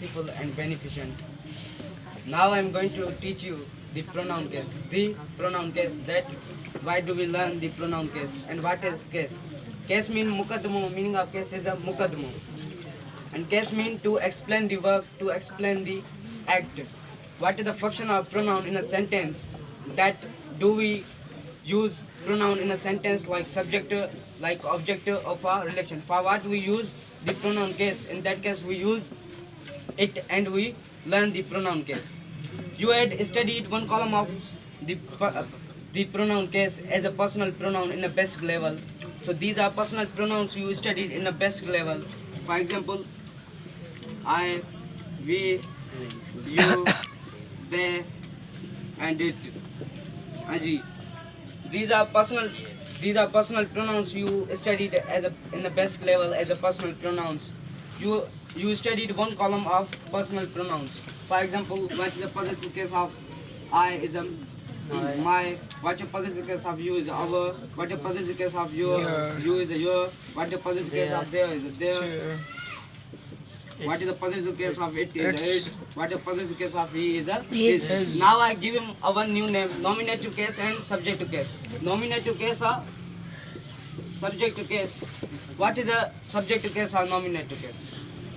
useful and beneficent. Now I am going to teach you the pronoun case. The pronoun case, that why do we learn the pronoun case and what is case? Case means mukaddamu, meaning of case is a mukaddamu. And case means to explain the verb, to explain the act. What is the function of pronoun in a sentence? That do we use pronoun in a sentence like subject, like object of a relation? For what we use the pronoun case? In that case we use it and we learn the pronoun case. You had studied one column of the pronoun case as a personal pronoun in a basic level. So these are personal pronouns you studied in a basic level. For example, I, we, you, they, and it, Aji. These are personal pronouns you studied as a in the basic level as a personal pronouns. You studied one column of personal pronouns. For example, what is the possessive case of I is a my, what the possessive case of you is our, what the possessive case of you is a your, what the possessive case of there is a there. What is the possessive case of it is a it. What the possessive case of he is a his. Now I give him our new name, nominative case and subjective case. Nominative case or subjective case. What is the subjective case or nominative case?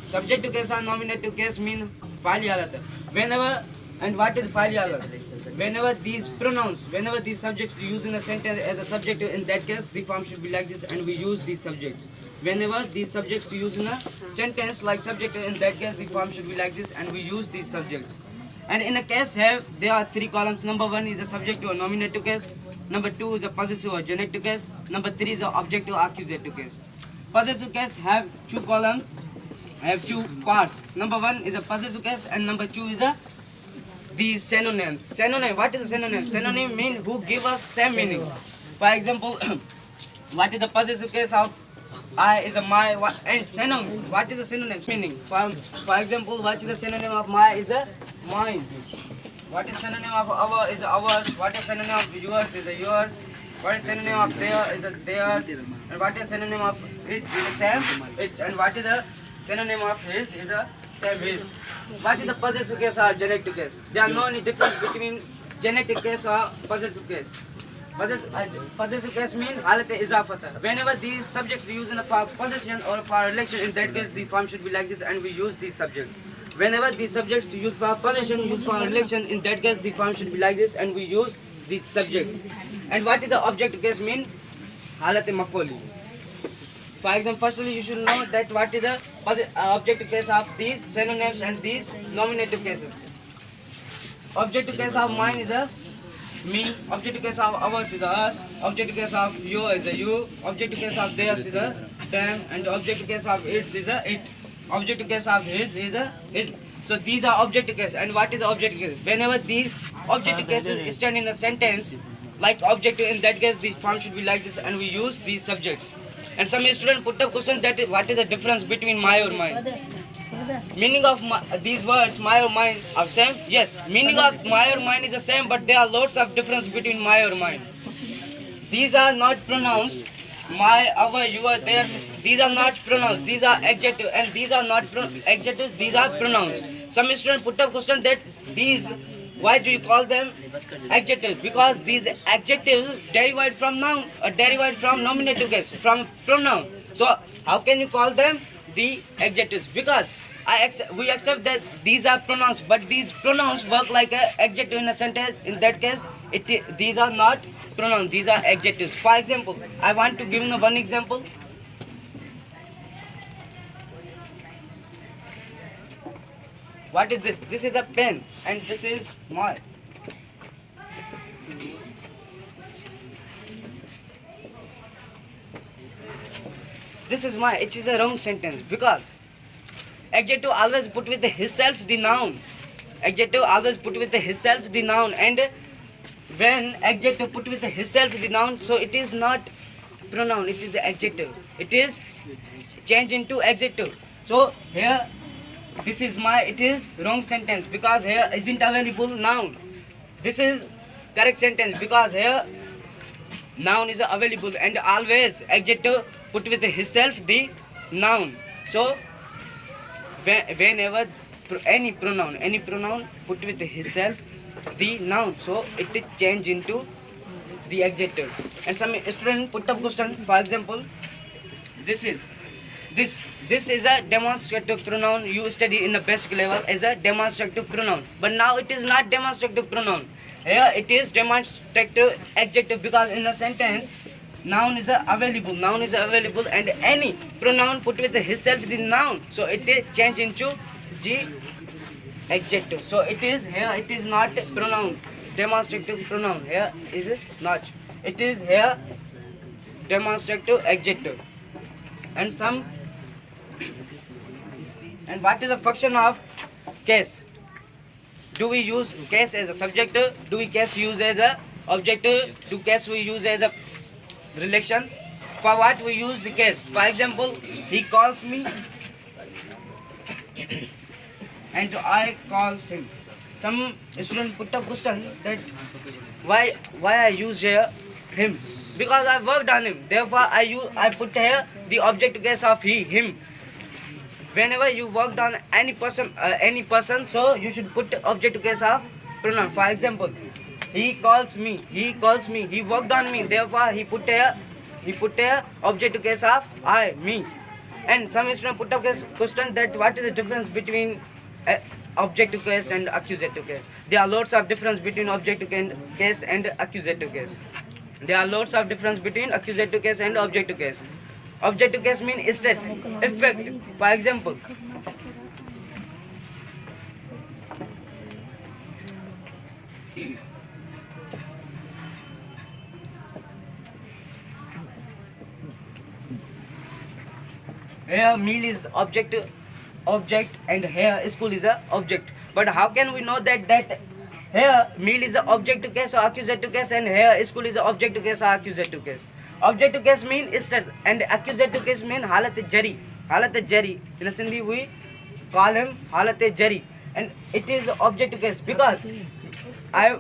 Subjective case or nominative case mean file हालत. Whenever, and what is file हालत? Whenever these pronouns, whenever these subjects used in a sentence as a subject, in that case the form should be like this and we use these subjects. Whenever these subjects used in a sentence like subject, in that case the form should be like this and we use these subjects. And in a case here there are three columns. Number one is a subjective or nominative case. Number two is a possessive or genitive case. Number three is a objective or accusative case. Possessive case have two columns, have two parts. Number one is a possessive case and number two is a these synonyms. Synonym, what is a synonym? Synonym mean who give us same meaning. For example, what is the possessive case of I is a my, and synonym, what is a synonym meaning? For example, what is the synonym of my is a mine. What is synonym of our is ours. What is synonym of yours is a yours. What is synonym of there is a theirs. And what is synonym of its is a same its. And what is the synonym of his is a same his. What is the possessive case or genetic case? There are no any difference between genetic case or possessive case. Possessive case means halat izafata. Whenever these subjects are used in a possession or for relation, in that case the form should be like this and we use these subjects. Whenever these subjects are used for possession, used for relation, in that case the form should be like this and we use these subjects. And what is the objective case mean? Halat mafoli. For example, firstly you should know that what is the objective case of these synonyms and these nominative cases. Objective case of mine is a me, objective case of ours is a us, objective case of you is a you, objective case of theirs is a them, and objective case of its is a it, objective case of his is a his. So these are objective cases. And what is the objective case? Whenever these objective cases stand in a sentence like objective, in that case the form should be like this and we use these subjects. And some students put up question that what is the difference between my or mine? Meaning of these words my or mine are same? Yes, meaning of my or mine is the same, but there are lots of difference between my or mine. These are not pronouns. My, our, your, theirs. These are not pronouns. These are adjectives, and these are not adjectives. These are pronouns. Some students put up question that these, why do you call them adjectives? Because these adjectives derived from noun, or derived from nominative case, from pronoun. So how can you call them the adjectives? Because we accept that these are pronouns, but these pronouns work like an adjective in a sentence. In that case, these are not pronouns, these are adjectives. For example, I want to give you one example. What is this? This is a pen and this is my. This is my. It is a wrong sentence because adjective always put with himself the noun. Adjective always put with himself the noun, and when adjective put with himself the noun, so it is not pronoun, it is the adjective. It is changed into adjective. So here this is my, it is wrong sentence because here isn't available noun. This is correct sentence because here noun is available and always adjective put with himself the noun. So whenever any pronoun put with himself the noun, so it is change into the adjective. And some student put up question, for example, this is this is a demonstrative pronoun you study in the basic level as a demonstrative pronoun, but now it is not demonstrative pronoun. Here it is demonstrative adjective, because in a sentence noun is available, and any pronoun put with himself the noun, so it is changed into the adjective. So it is here, it is not pronoun, demonstrative pronoun. Here is it not, it is here demonstrative adjective. And some, and what is the function of case? Do we use case as a subject? Do we case use as a object? Do case we use as a relation? For what we use the case? For example, he calls me and I calls him. Some student put a question that why I use here him, because I worked on him. Therefore, I put here the object case of him. Whenever you worked on any person, so you should put object case of pronoun. For example, he calls me. He worked on me. Therefore, he put here object case of I, me. And some student put up question that what is the difference between objective case and accusative case. There are lots of difference between objective case and accusative case. There are lots of difference between accusative case and objective case. Objective case means stress, effect. For example, here meal is object, and here school is a object. But how can we know that here meal is a objective case or accusative case, and here school is a objective case or accusative case? Objective case mean stress, and accusative case mean halat jari. In Sindhi we call him halat jari, and it is objective case because I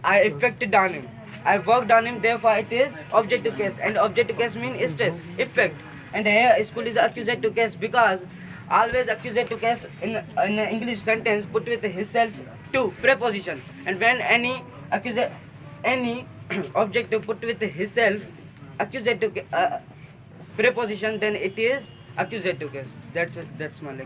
affected on him. I worked on him. Therefore, it is objective case, and objective case means stress, effect. And here school is accusative case because always accusative case in an English sentence put with himself to preposition, and when any objective put with himself accusative preposition, then it is accusative case. That's it. That's my lecture.